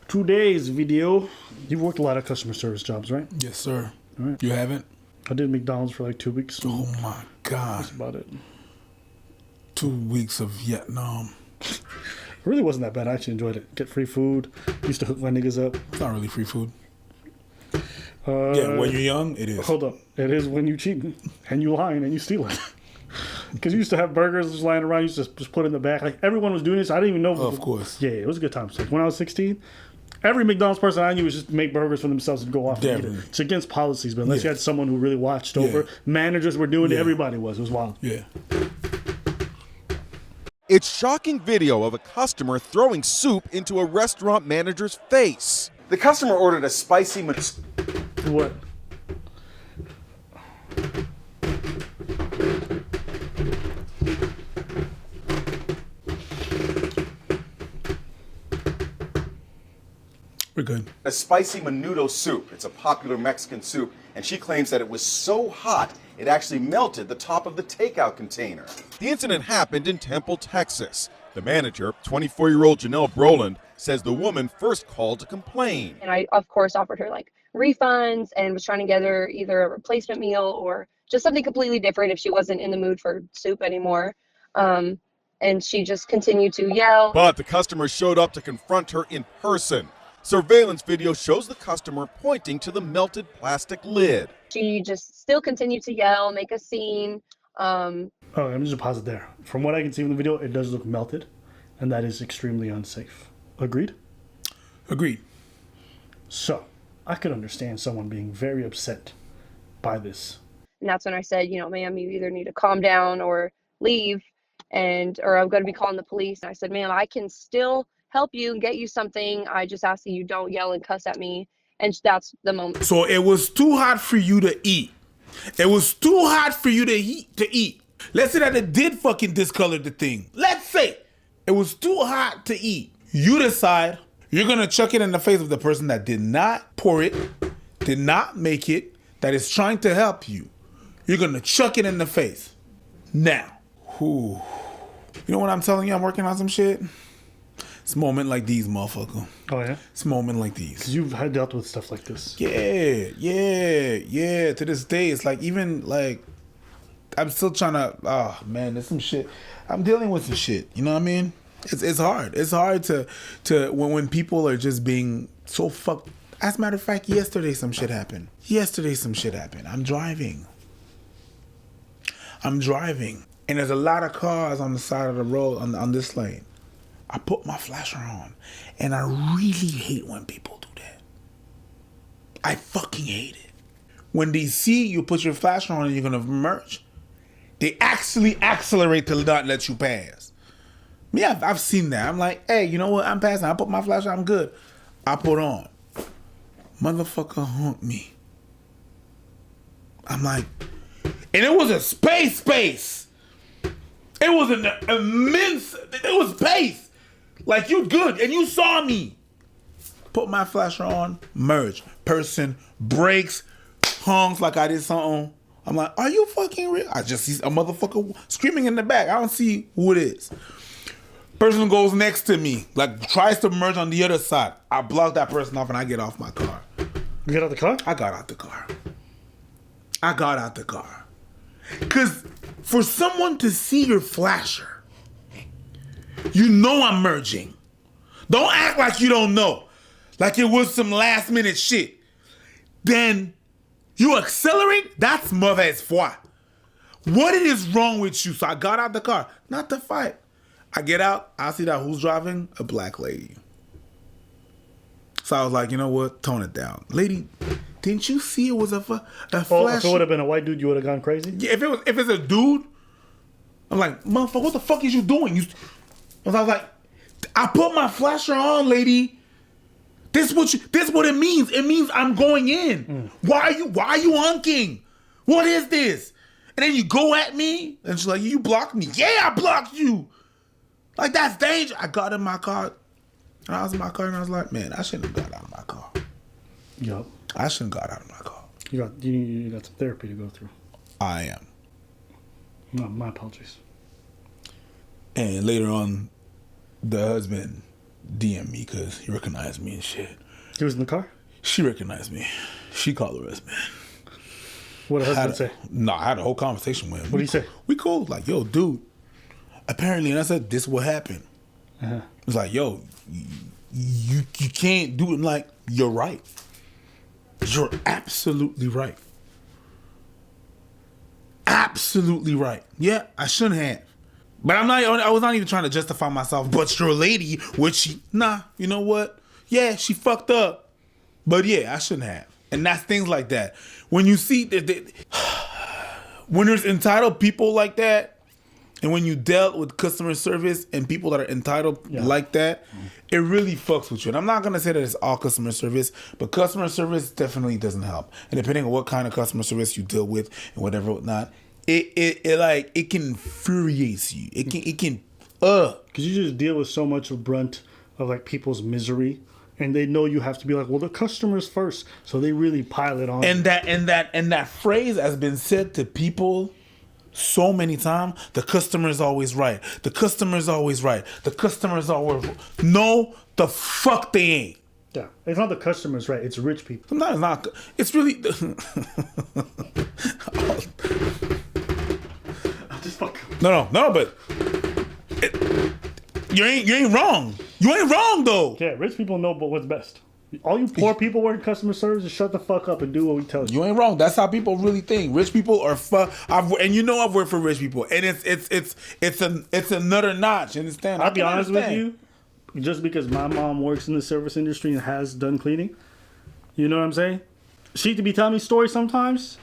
Today's video. You've worked a lot of customer service jobs, right? Yes, sir. All right. You haven't? I did McDonald's for like 2 weeks. Oh my God. That's about it. 2 weeks of Vietnam. It really wasn't that bad. I actually enjoyed it. Get free food. Used to hook my niggas up. It's not really free food. Yeah, when you're young, it is. Hold up. It is when you cheat and you lying and you steal it. Because you used to have burgers just lying around. You used to just put it in the back. Like everyone was doing this. I didn't even know. Of course. Yeah, it was a good time. So when I was 16, every McDonald's person I knew was just make burgers for themselves and go off and eat it. It's against policies, but unless you had someone who really watched over, managers were doing it. Everybody was. It was wild. Yeah. It's shocking video of a customer throwing soup into a restaurant manager's face. The customer ordered a spicy What? We're good. a spicy menudo soup. It's a popular Mexican soup, and she claims that it was so hot it actually melted the top of the takeout container. The incident happened in Temple, Texas. The manager, 24-year-old Janelle Broland, says the woman first called to complain. And I, of course, offered her like refunds and was trying to get her either a replacement meal or just something completely different if she wasn't in the mood for soup anymore. And she just continued to yell. But the customer showed up to confront her in person. Surveillance video shows the customer pointing to the melted plastic lid. She just still continued to yell, make a scene. Oh, let me just pause it there. From what I can see from the video, it does look melted, and that is extremely unsafe. Agreed? Agreed. So, I could understand someone being very upset by this. And that's when I said, you know, ma'am, you either need to calm down or leave, or I'm going to be calling the police. And I said, ma'am, I can still help you and get you something. I just ask that you don't yell and cuss at me. And that's the moment. So it was too hot for you to eat. It was too hot for you to eat. Let's say that it did fucking discolor the thing. Let's say it was too hot to eat. You decide you're going to chuck it in the face of the person that did not pour it, did not make it, that is trying to help you. You're going to chuck it in the face. Now, you know what I'm telling you? I'm working on some shit. It's a moment like these, motherfucker. Oh, yeah? It's a moment like these. Because you've had dealt with stuff like this. Yeah. To this day, it's like even like I'm still trying to. Oh man, there's some shit. I'm dealing with some shit. You know what I mean? It's hard. It's hard to when people are just being so fucked. As a matter of fact, yesterday some shit happened. I'm driving, and there's a lot of cars on the side of the road on this lane. I put my flasher on, and I really hate when people do that. I fucking hate it. When they see you put your flasher on and you're gonna merge, they actually accelerate to not let you pass. Me, I've seen that. I'm like, hey, you know what? I'm passing. I put my flasher. I'm good. I put on. Motherfucker humped me. I'm like, and it was a space. It was an immense. It was space. Like, you good, and you saw me. Put my flasher on, merge. Person breaks, honks like I did something. I'm like, are you fucking real? I just see a motherfucker screaming in the back. I don't see who it is. Person goes next to me, like tries to merge on the other side. I block that person off and I get off my car. You get out the car? I got out the car. Because for someone to see your flasher, you know I'm merging. Don't act like you don't know. Like it was some last minute shit. Then you accelerate? That's mauvaise foi. What is wrong with you? So I got out the car. Not to fight. I get out. I see that who's driving? A black lady. So I was like, you know what? Tone it down. Lady, didn't you see it was a flash? If it would have been a white dude, you would have gone crazy? Yeah, if it's a dude, I'm like, motherfucker, what the fuck is you doing? I was like, I put my flasher on, lady. This what it means. It means I'm going in. Why are you honking? What is this? And then you go at me, and she's like, you blocked me. Yeah, I blocked you. Like, that's dangerous. I got in my car. And I was in my car, and I was like, man, I shouldn't have got out of my car. Yup. I shouldn't have got out of my car. You got some therapy to go through. I am. No, my apologies. And later on, the husband DM me because he recognized me and shit. He was in the car? She recognized me. She called the rest, man. What did her husband say? No, I had a whole conversation with him. What did he say? We cool. Like, yo, dude, apparently, and I said, this is what happened. It's like, yo, you can't do it. Like, you're right. You're absolutely right. Absolutely right. Yeah, I shouldn't have. But I was not even trying to justify myself. But your lady, you know what? Yeah, she fucked up. But yeah, I shouldn't have. And that's things like that. When you see that, when there's entitled people like that, and when you dealt with customer service and people that are entitled like that, it really fucks with you. And I'm not gonna say that it's all customer service, but customer service definitely doesn't help. And depending on what kind of customer service you deal with and whatever whatnot, it can infuriate you. It can because you just deal with so much brunt of like people's misery, and they know you have to be like, well, the customer's first, so they really pile it on. And that phrase has been said to people so many times. The customer is always right. The customer is always right. The customer is always no. The fuck they ain't. Yeah, it's not the customers, right? It's rich people. Sometimes it's not. It's really. No, but you ain't wrong. You ain't wrong though. Yeah, rich people know but what's best. All you poor people working customer service, just shut the fuck up and do what we tell you. You ain't wrong. That's how people really think. Rich people are and you know I've worked for rich people, and it's another notch. Understand? I'll be honest with you. Just because my mom works in the service industry and has done cleaning, you know what I'm saying? She to be telling me stories sometimes.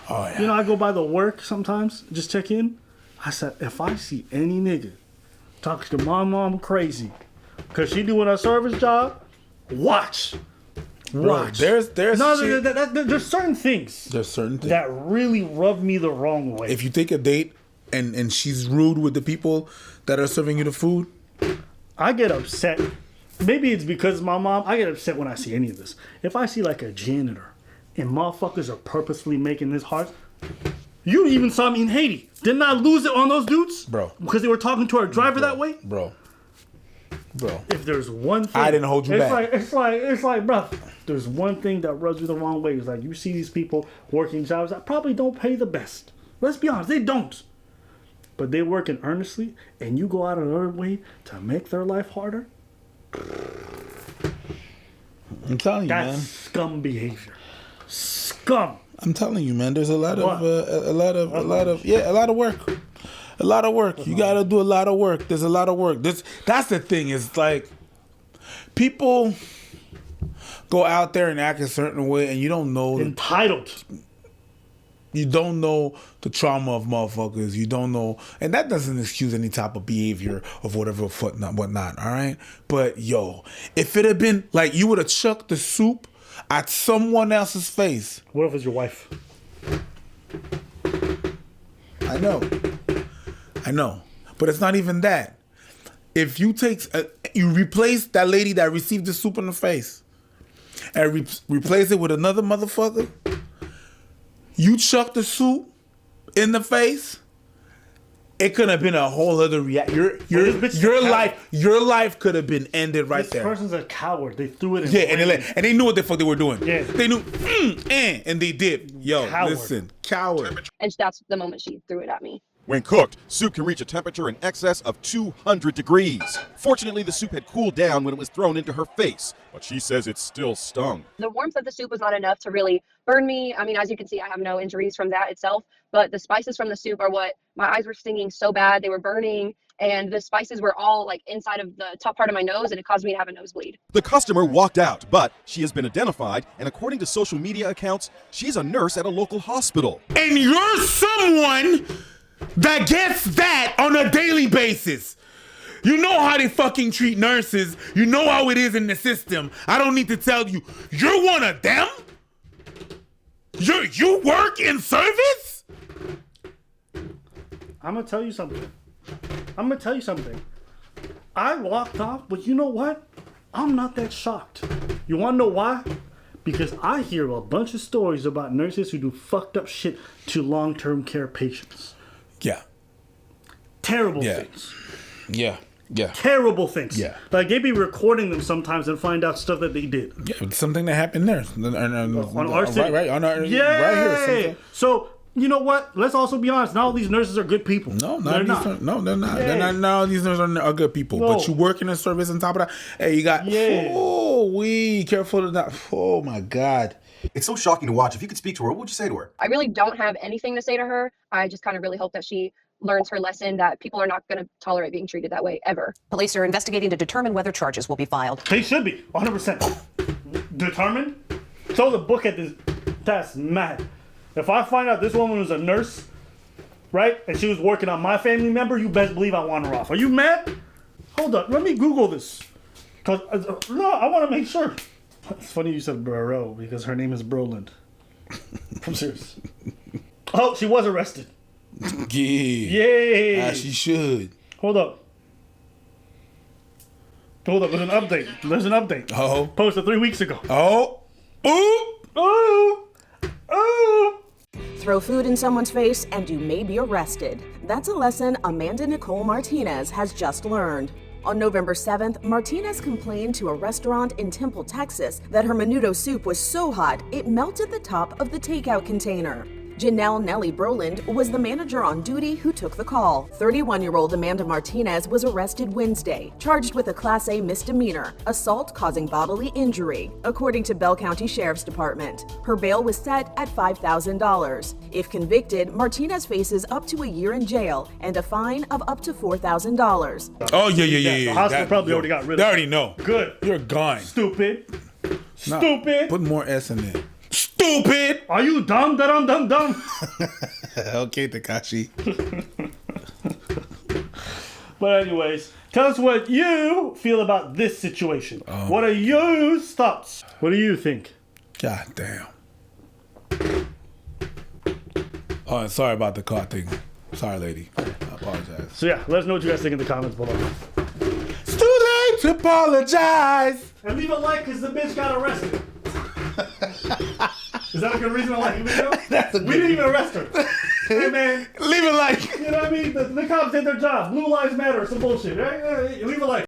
Oh yeah. You know, I go by the work sometimes, just check in. I said, if I see any nigga talk to my mom crazy, cause she doing her service job, watch. Bro, there's there's certain things. There's certain things that really rub me the wrong way. If you take a date and she's rude with the people that are serving you the food, I get upset. Maybe it's because my mom. I get upset when I see any of this. If I see like a janitor and motherfuckers are purposefully making this hard. You even saw me in Haiti. Didn't I lose it on those dudes? Bro. Because they were talking to our driver that way? Bro. If there's one thing... I didn't hold you back. It's like, bro, there's one thing that rubs you the wrong way. It's like you see these people working jobs that probably don't pay the best. Let's be honest, they don't. But they're working earnestly, and you go out of their way to make their life harder. I'm telling you, man. That's scum behavior. Scum. I'm telling you, man. There's a lot of work. A lot of work. You gotta do a lot of work. There's a lot of work. That's the thing. Is like people go out there and act a certain way, and you don't know entitled. You don't know the trauma of motherfuckers. You don't know, and that doesn't excuse any type of behavior of whatever whatnot. All right, but yo, if it had been like you would have chucked the soup at someone else's face. What if it's your wife? I know, but it's not even that. If you you replace that lady that received the soup in the face, and replace it with another motherfucker, you chuck the soup in the face, it could have been a whole other reaction. Your life could have been ended right there. This person's a coward. They threw it in. Yeah, and they knew what the fuck they were doing. Yeah. They knew, and they did. Yo, coward. Listen, coward. And that's the moment she threw it at me. When cooked, soup can reach a temperature in excess of 200 degrees. Fortunately, the soup had cooled down when it was thrown into her face, but she says it still stung. The warmth of the soup was not enough to really burn me. I mean, as you can see, I have no injuries from that itself, but the spices from the soup are what my eyes were stinging so bad. They were burning, and the spices were all like inside of the top part of my nose, and it caused me to have a nosebleed. The customer walked out, but she has been identified, and according to social media accounts, she's a nurse at a local hospital. And you're someone that gets that on a daily basis. You know how they fucking treat nurses. You know how it is in the system. I don't need to tell you. You're one of them? You work in service? I'm going to tell you something. I walked off, but you know what? I'm not that shocked. You want to know why? Because I hear a bunch of stories about nurses who do fucked up shit to long-term care patients. Yeah. Terrible things. Yeah. Yeah. Terrible things. Yeah. Like, they be recording them sometimes and find out stuff that they did. Yeah, it's something that happened there. On our city. Right, on our, Yeah. right here. Something. So, you know what? Let's also be honest. Not all these nurses are good people. No, they're not. No, they're not. Yeah. They're not. No, these nurses are good people. No. But you work in a service on top of that. Hey, you got. Yeah. Oh, we careful to not. Oh my God. It's so shocking to watch. If you could speak to her, what would you say to her? I really don't have anything to say to her. I just kind of really hope that she learns her lesson, that people are not going to tolerate being treated that way ever. Police are investigating to determine whether charges will be filed. They should be 100% determined. Throw the book at this. That's mad. If I find out this woman was a nurse, right, and she was working on my family member, you best believe I want her off. Are you mad? Hold up, let me Google this. Cause no, I want to make sure. It's funny you said Bro because her name is Broland. I'm serious. Oh, she was arrested. Yeah. Yay! As she should. Hold up. There's an update. Oh. Posted 3 weeks ago. Oh. Ooh. Oh! Oh! Throw food in someone's face and you may be arrested. That's a lesson Amanda Nicole Martinez has just learned. On November 7th, Martinez complained to a restaurant in Temple, Texas, that her menudo soup was so hot it melted the top of the takeout container. Janelle Nellie Broland was the manager on duty who took the call. 31-year-old Amanda Martinez was arrested Wednesday, charged with a Class A misdemeanor, assault causing bodily injury, according to Bell County Sheriff's Department. Her bail was set at $5,000. If convicted, Martinez faces up to a year in jail and a fine of up to $4,000. Oh, yeah. The hospital probably already got rid of They it. already know. Good. You're gone. Stupid. Nah, Stupid. Put more S in there. Stupid. Are you dumb? Dumb. Okay, Takashi. But anyways, tell us what you feel about this situation. What are your thoughts? What do you think? God damn. Oh, and sorry about the car thing. Sorry, lady. I apologize. So yeah, let us know what you guys think in the comments below. It's too late to apologize. And leave a like because the bitch got arrested. Is that a good reason to like the video? We didn't even arrest her. Hey man, Leave a like. you know what I mean? The cops did their job. Blue Lives Matter, some bullshit, right? Leave a like.